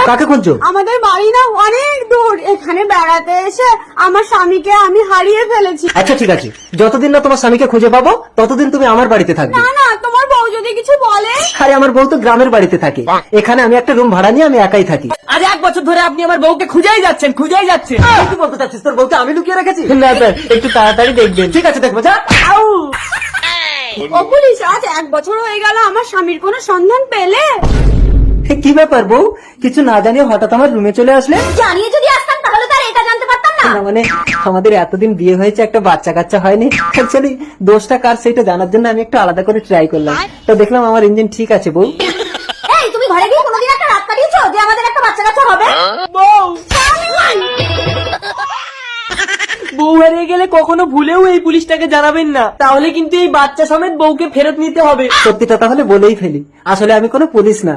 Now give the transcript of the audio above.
কাকে খুঁজছো? আমাদের বাড়ি না অনেক দূর, এখানে বেড়াতে এসে আমার স্বামীকে আমি হারিয়ে ফেলেছি। আচ্ছা ঠিক আছে, যতদিন না তোমার স্বামীকে খুঁজে পাবো ততদিন তুমি আমার বাড়িতে থাকবে। না না, তোমার বউ যদি কিছু বলে। আরে আমার বউ তো গ্রামের বাড়িতে থাকে, এখানে আমি একটা রুম ভাড়া নিয়ে আমি একাই থাকি। আজ 1 বছর ধরে আপনি আমার বউকে খুঁজেই যাচ্ছেন। কি বলতে চাচ্ছিস? তোর বউকে আমি লুকিয়ে রেখেছি? না স্যার, একটু তাড়াতাড়ি দেখবেন। ঠিক আছে, দেখবো, যা। ও পুলিশ, আজ 1 বছর হয়ে গেল, আমার স্বামীর কোনো সন্ধান পেলে? কি ব্যাপার বউ, কিছু না জানিয়ে হঠাৎ আমার রুমে চলে আসলে? জানিয়ে যদি আসতাম তাহলে তো আর এটা জানতে পারতাম না। না মানে আমাদের এতদিন বিয়ে হয়েছে, একটা বাচ্চা কাচ্চা হয়নি। অ্যাকচুয়ালি দোষটা কার সেটা জানার জন্য আমি একটু আলাদা করে ট্রাই করলাম, তো দেখলাম আমার ইঞ্জিন ঠিক আছে। বউ, এই তুমি ঘরে গিয়ে কোনোদিন একটা রাত কাটিয়েছো যে আমাদের একটা বাচ্চা কাচ্চা হবে? বউ বউ হারিয়ে গেলে কখনো ভুলেও এই পুলিশটাকে জানাবেন না, তাহলে কিন্তু এই বাচ্চা সমেত বউকে ফেরত নিতে হবে। সত্যিটা তাহলে বলেই ফেলি, আসলে আমি কোনো পুলিশ না।